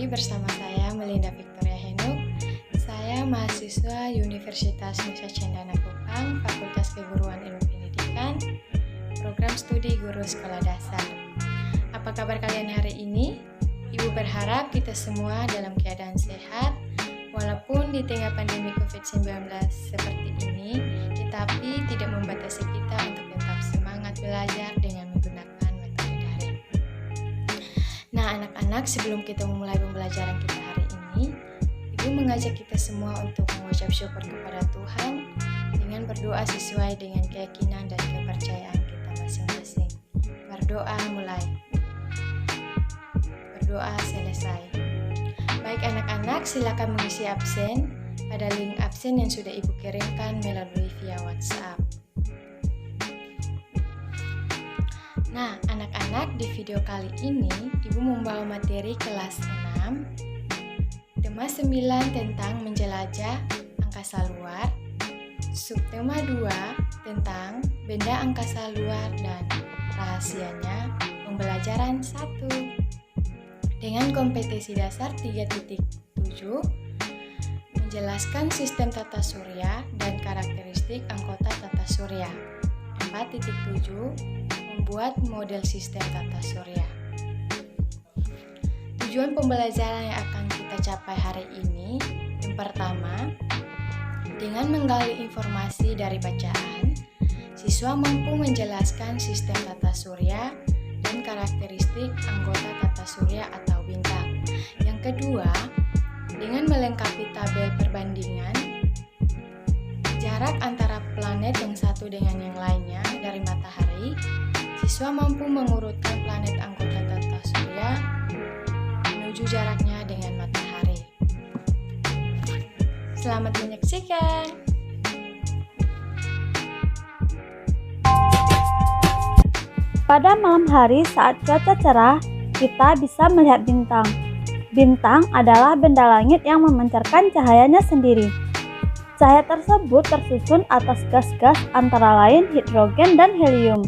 Lagi bersama saya Melinda Victoria Henuk. Saya mahasiswa Universitas Nusa Cendana Kupang, Fakultas Keguruan Ilmu Pendidikan, Program Studi Guru Sekolah Dasar. Apa kabar kalian hari ini? Ibu berharap kita semua dalam keadaan sehat, walaupun di tengah pandemi COVID-19 seperti ini, tetapi tidak membatasi kita untuk tetap semangat belajar dengan menggunakan metode daring. Nah, anak-anak, sebelum kita memulai pembelajaran kita hari ini, Ibu mengajak kita semua untuk mengucap syukur kepada Tuhan dengan berdoa sesuai dengan keyakinan dan kepercayaan kita masing-masing. Berdoa mulai. Berdoa selesai. Baik anak-anak, silakan mengisi absen pada link absen yang sudah Ibu kirimkan melalui via WhatsApp. Nah, anak-anak, di video kali ini Ibu membawa materi kelas 6, tema 9 tentang menjelajah angkasa luar, subtema 2 tentang benda angkasa luar dan rahasianya, pembelajaran 1 dengan kompetensi dasar 3.7, menjelaskan sistem tata surya dan karakteristik anggota tata surya. 4.7, membuat model sistem tata surya. Tujuan pembelajaran yang akan kita capai hari ini, yang pertama, dengan menggali informasi dari bacaan, siswa mampu menjelaskan sistem tata surya dan karakteristik anggota tata surya atau bintang. Yang kedua, dengan melengkapi tabel perbandingan jarak antara planet yang satu dengan yang lainnya dari matahari, siswa mampu mengurutkan planet anggota tata surya menuju jaraknya dengan matahari. Selamat menyaksikan. Pada malam hari saat cuaca cerah, kita bisa melihat bintang. Bintang adalah benda langit yang memancarkan cahayanya sendiri. Cahaya tersebut tersusun atas gas-gas antara lain hidrogen dan helium.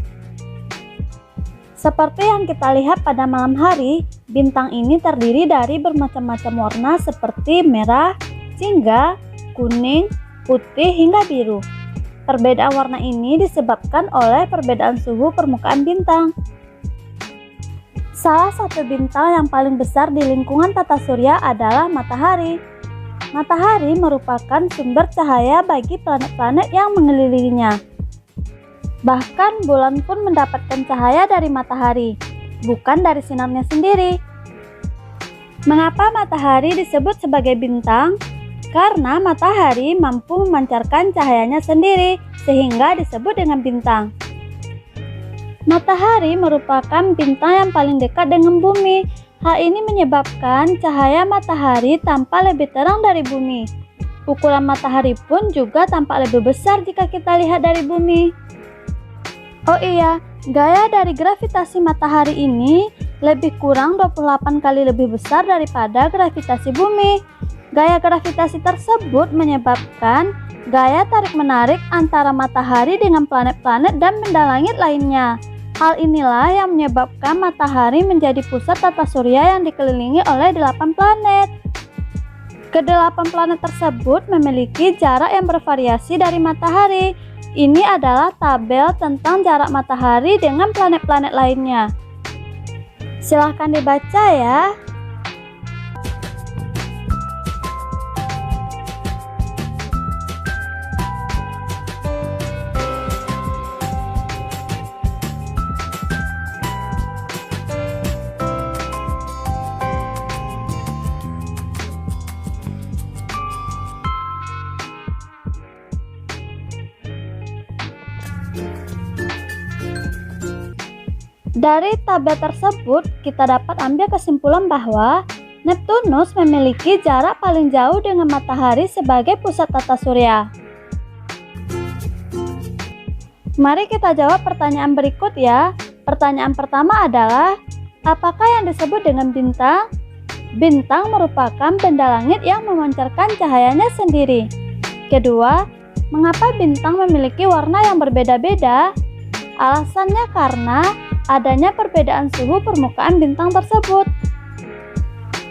Seperti yang kita lihat pada malam hari, bintang ini terdiri dari bermacam-macam warna seperti merah, jingga, kuning, putih, hingga biru. Perbedaan warna ini disebabkan oleh perbedaan suhu permukaan bintang. Salah satu bintang yang paling besar di lingkungan tata surya adalah matahari. Matahari merupakan sumber cahaya bagi planet-planet yang mengelilinginya. Bahkan bulan pun mendapatkan cahaya dari matahari, bukan dari sinarnya sendiri. Mengapa matahari disebut sebagai bintang? Karena matahari mampu memancarkan cahayanya sendiri, sehingga disebut dengan bintang. Matahari merupakan bintang yang paling dekat dengan bumi. Hal ini menyebabkan cahaya matahari tampak lebih terang dari bumi. Ukuran matahari pun juga tampak lebih besar jika kita lihat dari bumi. Oh iya, gaya dari gravitasi matahari ini lebih kurang 28 kali lebih besar daripada gravitasi bumi. Gaya gravitasi tersebut menyebabkan gaya tarik-menarik antara matahari dengan planet-planet dan benda langit lainnya. Hal inilah yang menyebabkan matahari menjadi pusat tata surya yang dikelilingi oleh 8 planet. Kedelapan planet tersebut memiliki jarak yang bervariasi dari matahari. Ini adalah tabel tentang jarak matahari dengan planet-planet lainnya. Silahkan dibaca ya. Dari tabel tersebut, kita dapat ambil kesimpulan bahwa Neptunus memiliki jarak paling jauh dengan matahari sebagai pusat tata surya. Mari kita jawab pertanyaan berikut ya. Pertanyaan pertama adalah, apakah yang disebut dengan bintang? Bintang merupakan benda langit yang memancarkan cahayanya sendiri. Kedua, mengapa bintang memiliki warna yang berbeda-beda? Alasannya karena adanya perbedaan suhu permukaan bintang tersebut.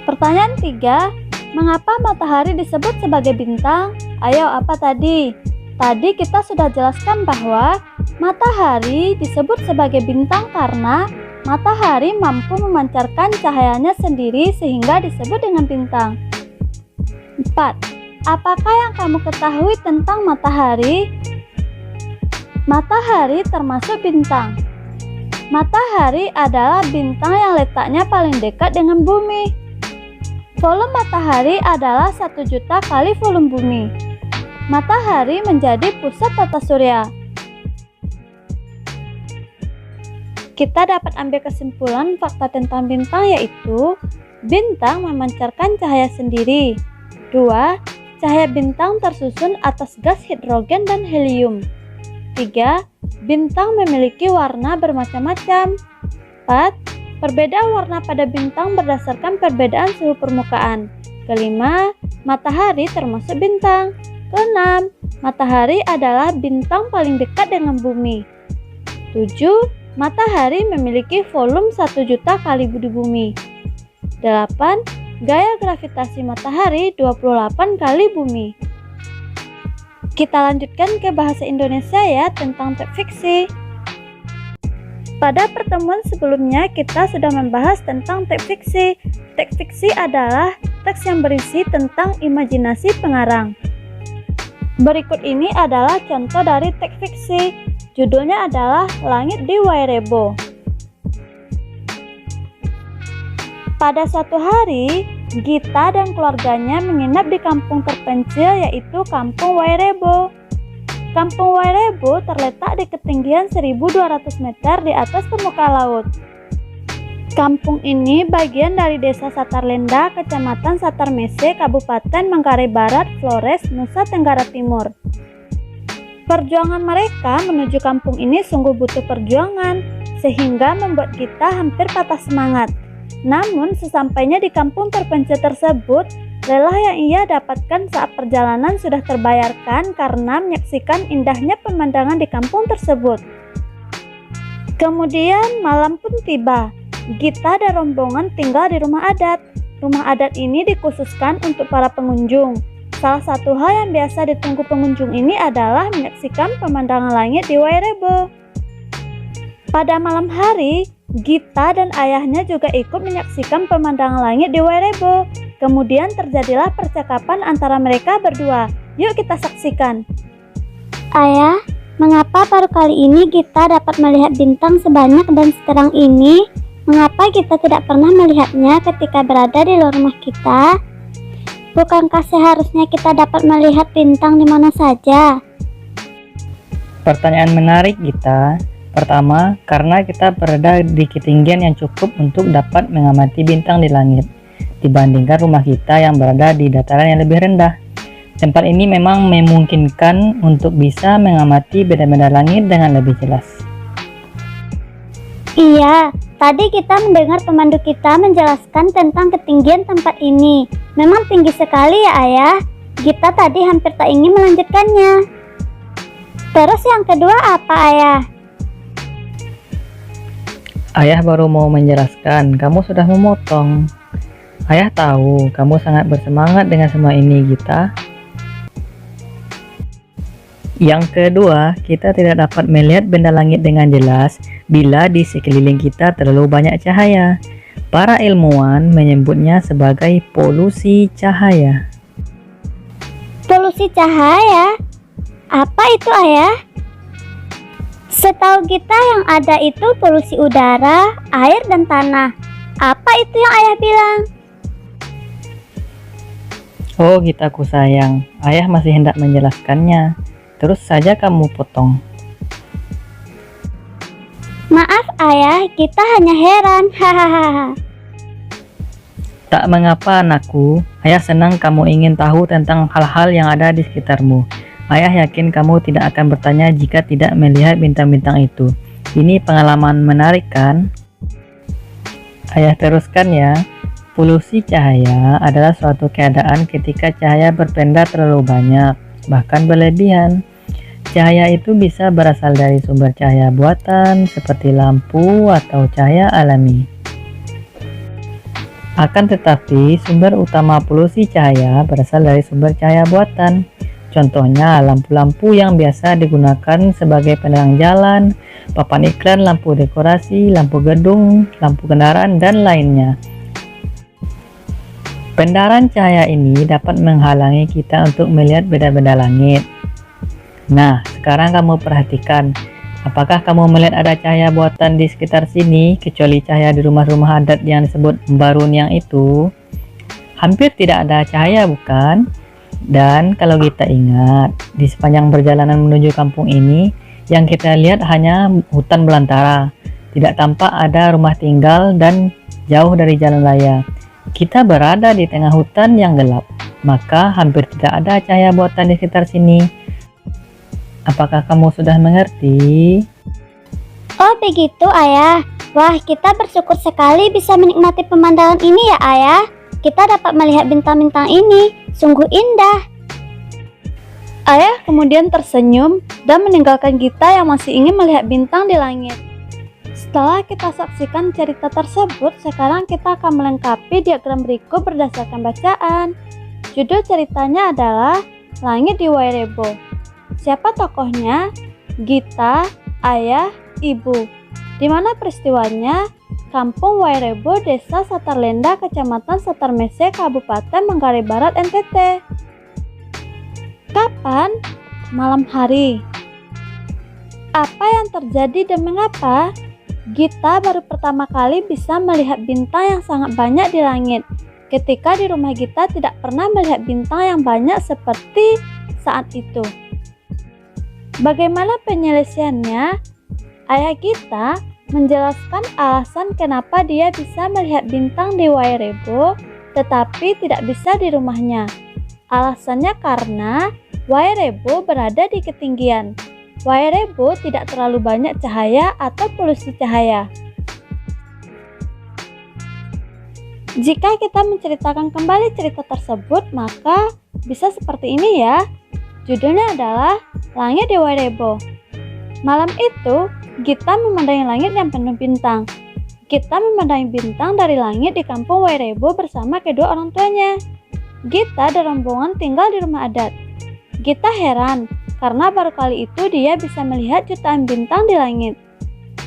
Pertanyaan 3, mengapa matahari disebut sebagai bintang? Ayo, apa tadi? Tadi kita sudah jelaskan bahwa matahari disebut sebagai bintang karena matahari mampu memancarkan cahayanya sendiri sehingga disebut dengan bintang. 4. Apakah yang kamu ketahui tentang matahari? Matahari termasuk bintang. Matahari adalah bintang yang letaknya paling dekat dengan bumi. Volume matahari adalah 1 juta kali volume bumi. Matahari menjadi pusat tata surya. Kita dapat ambil kesimpulan fakta tentang bintang yaitu bintang memancarkan cahaya sendiri. 2. Cahaya bintang tersusun atas gas hidrogen dan helium. 3. Bintang memiliki warna bermacam-macam. 4. Perbedaan warna pada bintang berdasarkan perbedaan suhu permukaan. 5. Matahari termasuk bintang. 6. Matahari adalah bintang paling dekat dengan bumi. 7. Matahari memiliki volume 1 juta kali bumi. 8. Gaya gravitasi matahari 28 kali bumi. Kita lanjutkan ke bahasa Indonesia ya tentang teks fiksi. Pada pertemuan sebelumnya kita sudah membahas tentang teks fiksi. Teks fiksi adalah teks yang berisi tentang imajinasi pengarang. Berikut ini adalah contoh dari teks fiksi. Judulnya adalah Langit di Wairebo. Pada suatu hari, Gita dan keluarganya menginap di kampung terpencil yaitu Kampung Wairebo. Kampung Wairebo terletak di ketinggian 1.200 meter di atas permukaan laut. Kampung ini bagian dari Desa Satarlenda, Kecamatan Satarmese, Kabupaten Manggarai Barat, Flores, Nusa Tenggara Timur. Perjuangan mereka menuju kampung ini sungguh butuh perjuangan, sehingga membuat Gita hampir patah semangat. Namun sesampainya di kampung terpencil tersebut, lelah yang ia dapatkan saat perjalanan sudah terbayarkan karena menyaksikan indahnya pemandangan di kampung tersebut. Kemudian malam pun tiba. Gita dan rombongan tinggal di rumah adat. Rumah adat ini dikhususkan untuk para pengunjung. Salah satu hal yang biasa ditunggu pengunjung ini adalah menyaksikan pemandangan langit di Wairebo. Pada malam hari, Gita dan ayahnya juga ikut menyaksikan pemandangan langit di Wairebo. Kemudian terjadilah percakapan antara mereka berdua. Yuk kita saksikan. Ayah, mengapa baru kali ini Gita dapat melihat bintang sebanyak dan seterang ini? Mengapa kita tidak pernah melihatnya ketika berada di luar rumah kita? Bukankah seharusnya kita dapat melihat bintang di mana saja? Pertanyaan menarik, Gita. Pertama, karena kita berada di ketinggian yang cukup untuk dapat mengamati bintang di langit dibandingkan rumah kita yang berada di dataran yang lebih rendah. Tempat ini memang memungkinkan untuk bisa mengamati benda-benda langit dengan lebih jelas. Iya, tadi kita mendengar pemandu kita menjelaskan tentang ketinggian tempat ini. Memang tinggi sekali ya ayah. Gita tadi hampir tak ingin melanjutkannya. Terus yang kedua apa ayah? Ayah baru mau menjelaskan, kamu sudah memotong. Ayah tahu kamu sangat bersemangat dengan semua ini, Gita. Yang kedua, kita tidak dapat melihat benda langit dengan jelas bila di sekeliling kita terlalu banyak cahaya. Para ilmuwan menyebutnya sebagai polusi cahaya. Polusi cahaya? Apa itu ayah? Setahu kita yang ada itu polusi udara, air, dan tanah. Apa itu yang ayah bilang? Oh, Gitaku sayang, ayah masih hendak menjelaskannya. Terus saja kamu potong. Maaf ayah, kita hanya heran. Hahaha. Tak mengapa anakku, ayah senang kamu ingin tahu tentang hal-hal yang ada di sekitarmu. Ayah yakin kamu tidak akan bertanya jika tidak melihat bintang-bintang itu. Ini pengalaman menarik kan? Ayah teruskan ya. Polusi cahaya adalah suatu keadaan ketika cahaya berpendar terlalu banyak, bahkan berlebihan. Cahaya itu bisa berasal dari sumber cahaya buatan seperti lampu atau cahaya alami. Akan tetapi, sumber utama polusi cahaya berasal dari sumber cahaya buatan. Contohnya, lampu-lampu yang biasa digunakan sebagai penerang jalan, papan iklan, lampu dekorasi, lampu gedung, lampu kendaraan, dan lainnya. Pendaran cahaya ini dapat menghalangi kita untuk melihat benda-benda langit. Nah, sekarang kamu perhatikan, apakah kamu melihat ada cahaya buatan di sekitar sini, kecuali cahaya di rumah-rumah adat yang disebut Mbarun yang itu? Hampir tidak ada cahaya, bukan? Dan kalau kita ingat, di sepanjang perjalanan menuju kampung ini, yang kita lihat hanya hutan belantara. Tidak tampak ada rumah tinggal dan jauh dari jalan raya. Kita berada di tengah hutan yang gelap, maka hampir tidak ada cahaya buatan di sekitar sini. Apakah kamu sudah mengerti? Oh begitu ayah. Wah, kita bersyukur sekali bisa menikmati pemandangan ini ya ayah. Kita dapat melihat bintang-bintang ini, sungguh indah. Ayah kemudian tersenyum dan meninggalkan kita yang masih ingin melihat bintang di langit. Setelah kita saksikan cerita tersebut, sekarang kita akan melengkapi diagram berikut berdasarkan bacaan. Judul ceritanya adalah Langit di Wairebo. Siapa tokohnya? Gita, ayah, ibu. Di mana peristiwanya? Kampung Wairebo, Desa Satarlenda, Kecamatan Satarmese, Kabupaten Manggarai Barat, NTT. Kapan? Malam hari. Apa yang terjadi dan mengapa? Gita baru pertama kali bisa melihat bintang yang sangat banyak di langit. Ketika di rumah Gita tidak pernah melihat bintang yang banyak seperti saat itu. Bagaimana penyelesaiannya? Ayah Gita menjelaskan alasan kenapa dia bisa melihat bintang di Wairebo tetapi tidak bisa di rumahnya. Alasannya karena Wairebo berada di ketinggian. Wairebo tidak terlalu banyak cahaya atau polusi cahaya. Jika kita menceritakan kembali cerita tersebut, maka bisa seperti ini ya. Judulnya adalah Langit di Wairebo. Malam itu, Gita memandangi langit yang penuh bintang. Gita memandangi bintang dari langit di kampung Wairebo bersama kedua orang tuanya. Gita dan rombongan tinggal di rumah adat. Gita heran karena baru kali itu dia bisa melihat jutaan bintang di langit.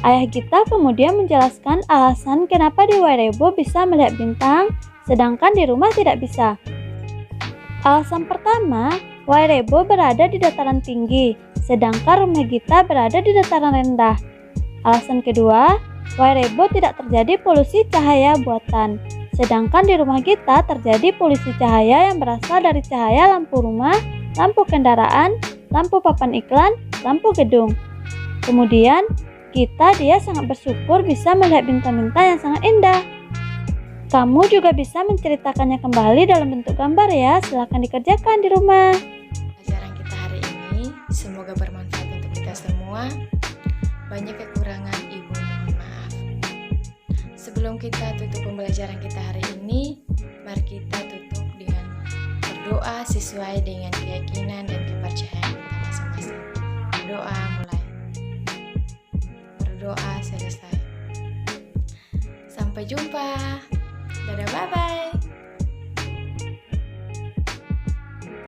Ayah Gita kemudian menjelaskan alasan kenapa di Wairebo bisa melihat bintang, sedangkan di rumah tidak bisa. Alasan pertama, Wairebo berada di dataran tinggi, sedangkan rumah Gita berada di dataran rendah. Alasan kedua, Wairebo tidak terjadi polusi cahaya buatan, sedangkan di rumah Gita terjadi polusi cahaya yang berasal dari cahaya lampu rumah, lampu kendaraan, lampu papan iklan, lampu gedung. Kemudian, dia sangat bersyukur bisa melihat bintang-bintang yang sangat indah. Kamu juga bisa menceritakannya kembali dalam bentuk gambar ya, silahkan dikerjakan di rumah. Pelajaran kita hari ini semoga bermanfaat untuk kita semua. Banyak kekurangan, Ibu mohon maaf. Sebelum kita tutup pembelajaran kita hari ini, mari kita tutup dengan berdoa sesuai dengan keyakinan dan kepercayaan kita masing-masing. Berdoa mulai. Berdoa selesai. Sampai jumpa.